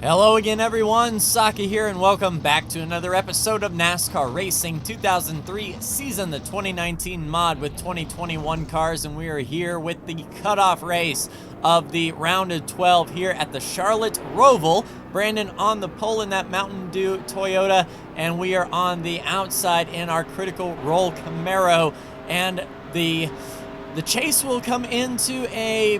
Hello again everyone, Saki here and welcome back to another episode of NASCAR Racing 2003 season, the 2019 mod with 2021 cars, and we are here with the cutoff race of the round of 12 here at the Charlotte Roval. Brandon on the pole in that Mountain Dew Toyota, and we are on the outside in our Critical Role Camaro, and the chase will come into a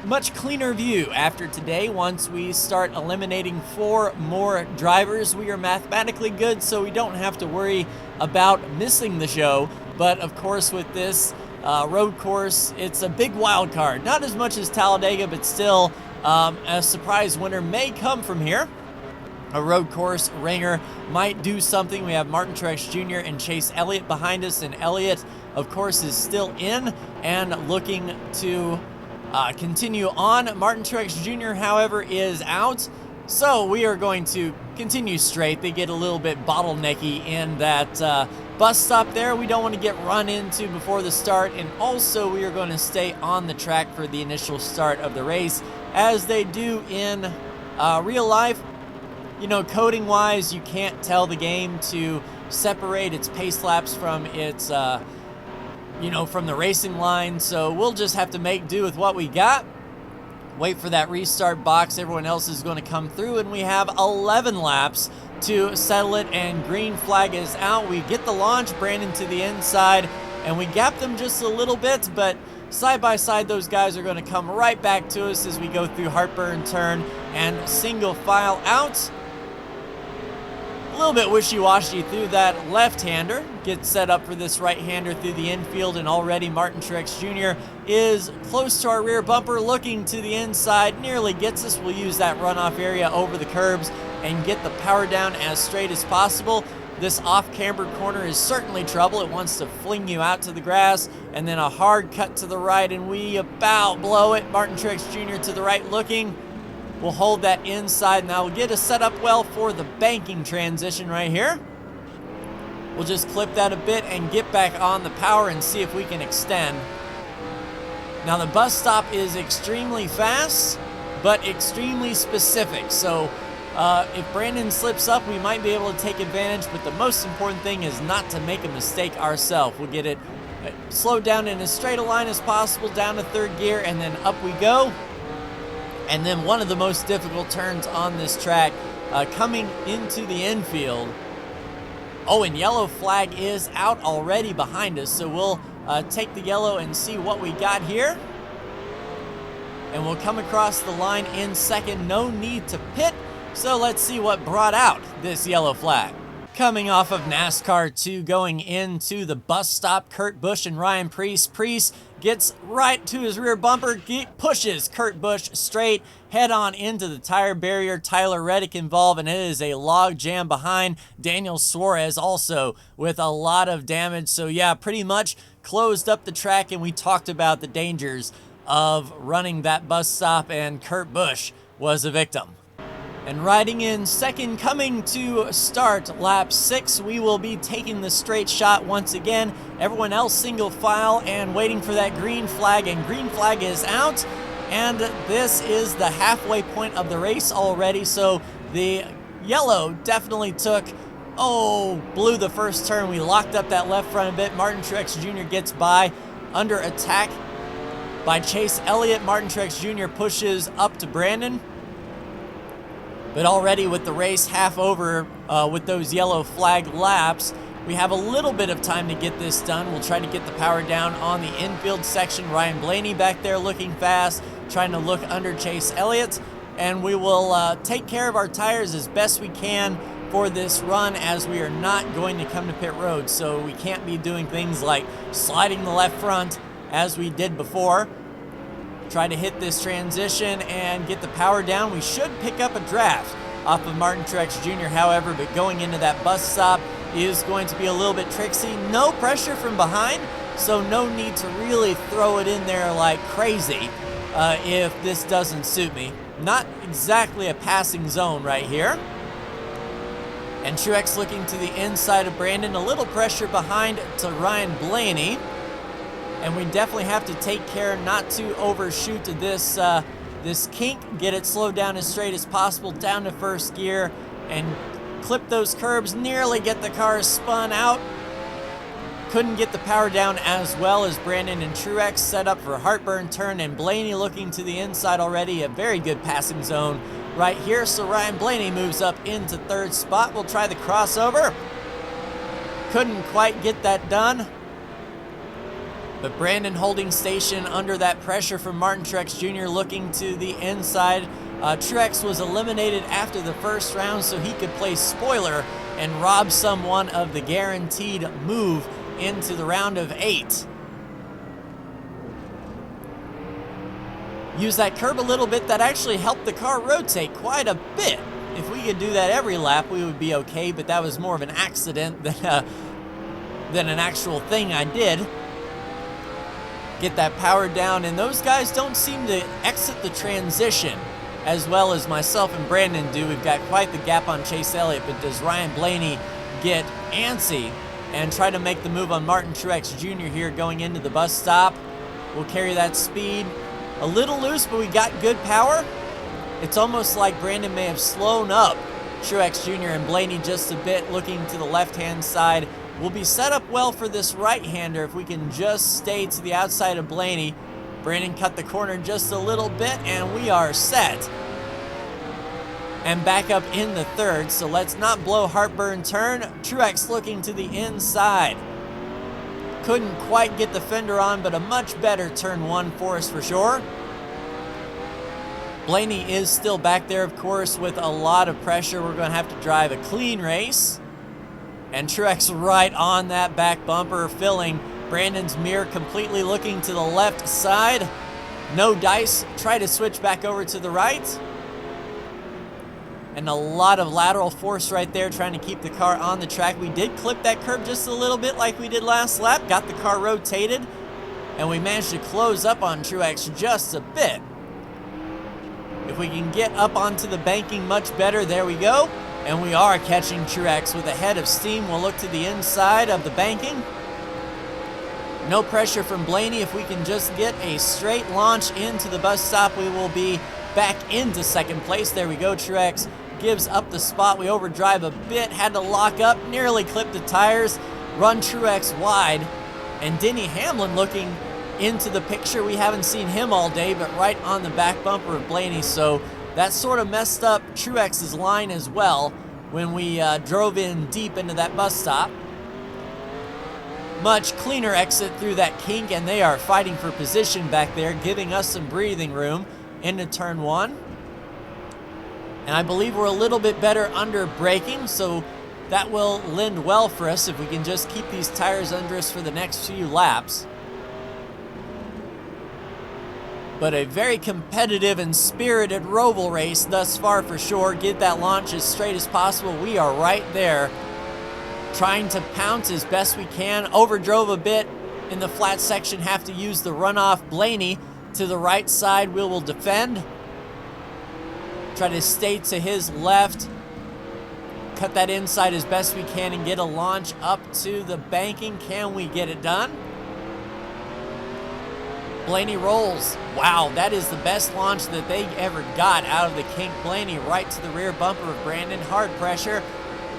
much cleaner view after today. Once we start eliminating 4 more drivers, we are mathematically good, so we don't have to worry about missing the show. But of course, with this road course, it's a big wild card. Not as much as Talladega, but still a surprise winner may come from here. A road course ringer might do something. We have Martin Truex Jr. and Chase Elliott behind us, and Elliott, of course, is still in and looking to continue on. Martin Truex Jr., however, is out, so we are going to continue straight. They get a little bit bottlenecky in that bus stop there. We don't want to get run into before the start, and also we are going to stay on the track for the initial start of the race, as they do in real life. You know, coding wise, you can't tell the game to separate its pace laps from its from the racing line, so we'll just have to make do with what we got. Wait for that restart box. Everyone else is going to come through, and we have 11 laps to settle it, and green flag is out. We get the launch, Brandon to the inside, and we gap them just a little bit, but side by side, those guys are going to come right back to us as we go through Heartburn turn and single file out. A little bit wishy-washy through that left-hander. Gets set up for this right-hander through the infield, and already Martin Truex Jr. is close to our rear bumper, looking to the inside, nearly gets us. We'll use that runoff area over the curbs and get the power down as straight as possible. This off-camber corner is certainly trouble. It wants to fling you out to the grass, and then a hard cut to the right, and we about blow it. Martin Truex Jr. to the right looking. We'll hold that inside. Now we'll get us set up well for the banking transition right here. We'll just clip that a bit and get back on the power and see if we can extend. Now the bus stop is extremely fast, but extremely specific. So if Brandon slips up, we might be able to take advantage, but the most important thing is not to make a mistake ourselves. We'll get it slowed down in as straight a line as possible, down to third gear, and then up we go. And then one of the most difficult turns on this track, coming into the infield. Oh, and yellow flag is out already behind us, so we'll take the yellow and see what we got here. And we'll come across the line in second. No need to pit, so let's see what brought out this yellow flag. Coming off of NASCAR 2, going into the bus stop, Kurt Busch and Ryan Preece. Preece gets right to his rear bumper, pushes Kurt Busch straight, head on into the tire barrier. Tyler Reddick involved, and it is a log jam behind. Daniel Suarez also with a lot of damage. So yeah, pretty much closed up the track, and we talked about the dangers of running that bus stop, and Kurt Busch was a victim. And riding in second, coming to start lap 6, we will be taking the straight shot once again. Everyone else single file and waiting for that green flag, and green flag is out. And this is the halfway point of the race already, so the yellow definitely blew the first turn. We locked up that left front a bit. Martin Truex Jr. gets by, under attack by Chase Elliott. Martin Truex Jr. pushes up to Brandon. But already with the race half over with those yellow flag laps, we have a little bit of time to get this done. We'll try to get the power down on the infield section. Ryan Blaney back there looking fast, trying to look under Chase Elliott. And we will take care of our tires as best we can for this run, as we are not going to come to pit road. So we can't be doing things like sliding the left front as we did before. Try to hit this transition and get the power down. We should pick up a draft off of Martin Truex Jr., however, but going into that bus stop is going to be a little bit tricksy. No pressure from behind, so no need to really throw it in there like crazy if this doesn't suit me. Not exactly a passing zone right here. And Truex looking to the inside of Brandon. A little pressure behind to Ryan Blaney. And we definitely have to take care not to overshoot this this kink, get it slowed down as straight as possible, down to first gear, and clip those curbs, nearly get the car spun out. Couldn't get the power down as well as Brandon and Truex. Set up for heartburn turn, and Blaney looking to the inside already. A very good passing zone right here. So Ryan Blaney moves up into third spot. We'll try the crossover. Couldn't quite get that done. But Brandon holding station under that pressure from Martin Truex Jr. looking to the inside. Truex was eliminated after the first round, so he could play spoiler and rob someone of the guaranteed move into the round of 8. Use that curb a little bit. That actually helped the car rotate quite a bit. If we could do that every lap, we would be okay, but that was more of an accident than an actual thing I did. Get that power down, and those guys don't seem to exit the transition as well as myself and Brandon do. We've got quite the gap on Chase Elliott, but does Ryan Blaney get antsy and try to make the move on Martin Truex Jr. here going into the bus stop? We'll carry that speed. A little loose, but we got good power. It's almost like Brandon may have slowed up Truex Jr. and Blaney just a bit, looking to the left-hand side. We'll be set up well for this right-hander if we can just stay to the outside of Blaney. Brandon cut the corner just a little bit, and we are set. And back up in the third, so let's not blow heartburn turn. Truex looking to the inside. Couldn't quite get the fender on, but a much better turn 1 for us for sure. Blaney is still back there, of course, with a lot of pressure. We're going to have to drive a clean race. And Truex right on that back bumper, filling Brandon's mirror completely, looking to the left side. No dice. Try to switch back over to the right. And a lot of lateral force right there, trying to keep the car on the track. We did clip that curb just a little bit like we did last lap. Got the car rotated. And we managed to close up on Truex just a bit. If we can get up onto the banking much better, there we go. And we are catching Truex with a head of steam. We'll look to the inside of the banking. No pressure from Blaney. If we can just get a straight launch into the bus stop, we will be back into second place. There we go. Truex gives up the spot. We overdrive a bit, had to lock up, nearly clipped the tires, run Truex wide. And Denny Hamlin looking into the picture. We haven't seen him all day, but right on the back bumper of Blaney. So that sort of messed up Truex's line as well when we drove in deep into that bus stop. Much cleaner exit through that kink, and they are fighting for position back there, giving us some breathing room into turn 1. And I believe we're a little bit better under braking, so that will lend well for us if we can just keep these tires under us for the next few laps. But a very competitive and spirited Roval race thus far for sure. Get that launch as straight as possible. We are right there, trying to pounce as best we can. Overdrove a bit in the flat section, have to use the runoff. Blaney to the right side, we will defend. Try to stay to his left. Cut that inside as best we can and get a launch up to the banking. Can we get it done? Blaney rolls. Wow, that is the best launch that they ever got out of the kink. Blaney right to the rear bumper of Brandon. Hard pressure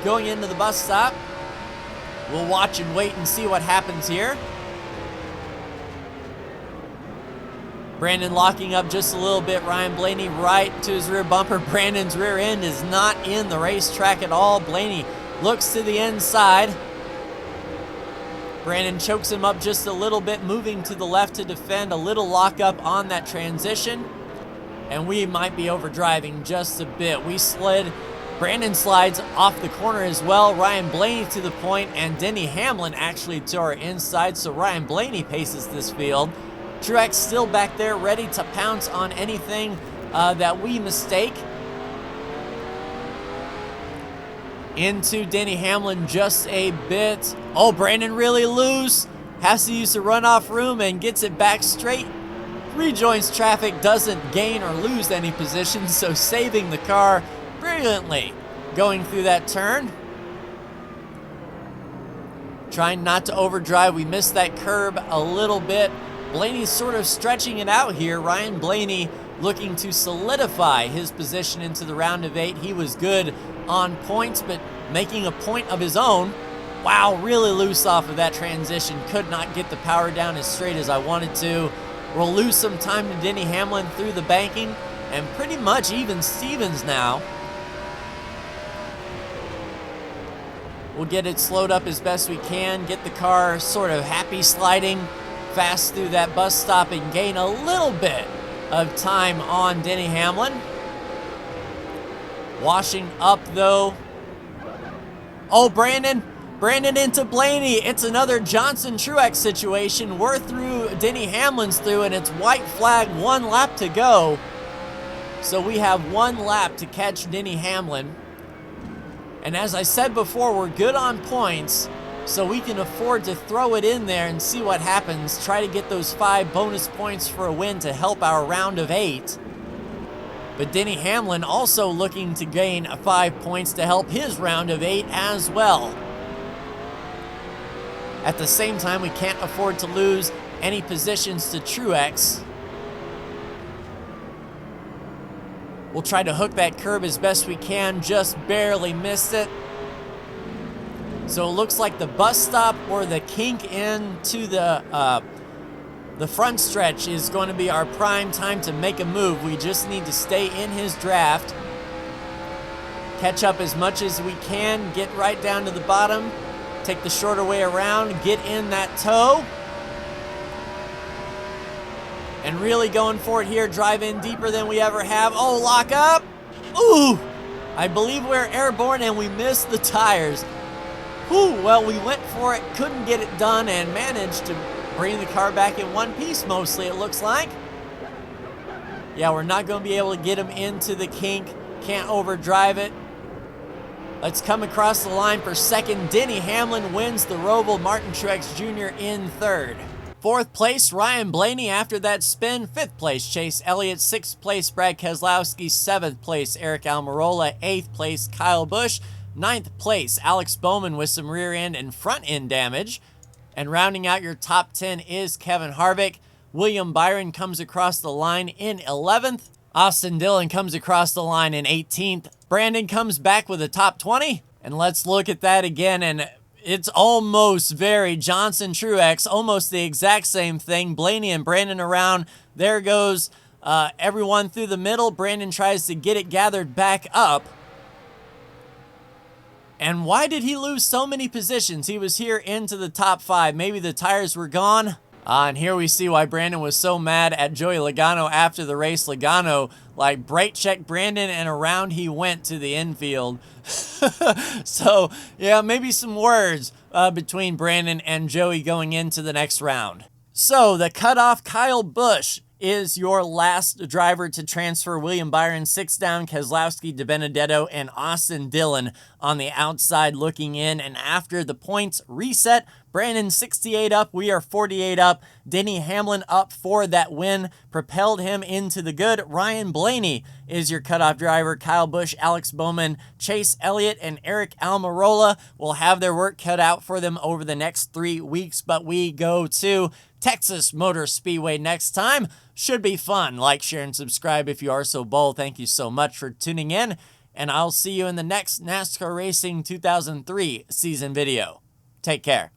going into the bus stop. We'll watch and wait and see what happens here. Brandon locking up just a little bit. Ryan Blaney right to his rear bumper. Brandon's rear end is not in the racetrack at all. Blaney looks to the inside. Brandon chokes him up just a little bit, moving to the left to defend. A little lockup on that transition. And we might be overdriving just a bit. We slid. Brandon slides off the corner as well. Ryan Blaney to the point, and Denny Hamlin actually to our inside. So Ryan Blaney paces this field. Truex still back there, ready to pounce on anything that we mistake. Into Denny Hamlin just a bit. Oh, Brandon really loose. Has to use the runoff room and gets it back straight. Rejoins traffic, doesn't gain or lose any position, so saving the car brilliantly going through that turn. Trying not to overdrive. We missed that curb a little bit. Blaney's sort of stretching it out here. Ryan Blaney looking to solidify his position into the round of 8. He was good on points, but making a point of his own. Wow, really loose off of that transition. Could not get the power down as straight as I wanted to. We'll lose some time to Denny Hamlin through the banking, and pretty much even Stevens now. We'll get it slowed up as best we can, get the car sort of happy sliding fast through that bus stop and gain a little bit of time on Denny Hamlin. Washing up though. Oh, Brandon into Blaney. It's another Johnson-Truex situation. We're through, Denny Hamlin's through, and it's white flag, 1 lap to go. So we have 1 lap to catch Denny Hamlin. And as I said before, we're good on points, so we can afford to throw it in there and see what happens. Try to get those 5 bonus points for a win to help our round of 8. But Denny Hamlin also looking to gain 5 points to help his round of 8 as well. At the same time, we can't afford to lose any positions to Truex. We'll try to hook that curb as best we can, just barely missed it. So it looks like the bus stop or the kink into the front stretch is going to be our prime time to make a move. We just need to stay in his draft, catch up as much as we can, get right down to the bottom, take the shorter way around, get in that toe. And really going for it here, drive in deeper than we ever have. Oh, lock up. Ooh, I believe we're airborne and we missed the tires. Whew, well, we went for it, couldn't get it done, and managed to bring the car back in one piece mostly, it looks like. Yeah, we're not going to be able to get him into the kink. Can't overdrive it. Let's come across the line for second. Denny Hamlin wins the Roval. Martin Truex Jr. in third. 4th place, Ryan Blaney after that spin. 5th place, Chase Elliott. 6th place, Brad Keselowski. 7th place, Eric Almirola. 8th place, Kyle Busch. 9th place, Alex Bowman with some rear end and front end damage. And rounding out your top 10 is Kevin Harvick. William Byron comes across the line in 11th. Austin Dillon comes across the line in 18th. Brandon comes back with a top 20. And let's look at that again, and it's almost very Johnson-Truex, almost the exact same thing. Blaney and Brandon around. There goes everyone through the middle. Brandon tries to get it gathered back up. And why did he lose so many positions? He was here into the top 5. Maybe the tires were gone. And here we see why Brandon was so mad at Joey Logano after the race. Logano, like, brake checked Brandon, and around he went to the infield. So, yeah, maybe some words between Brandon and Joey going into the next round. So, the cutoff, Kyle Busch is your last driver to transfer. William Byron 6 down, Keselowski, DiBenedetto, and Austin Dillon on the outside looking in. And after the points reset, Brandon 68 up, we are 48 up. Denny Hamlin up for that win, propelled him into the good. Ryan Blaney is your cutoff driver. Kyle Busch, Alex Bowman, Chase Elliott, and Eric Almirola will have their work cut out for them over the next 3 weeks, but we go to Texas Motor Speedway next time. Should be fun. Like, share, and subscribe if you are so bold. Thank you so much for tuning in, and I'll see you in the next NASCAR Racing 2003 season video. Take care.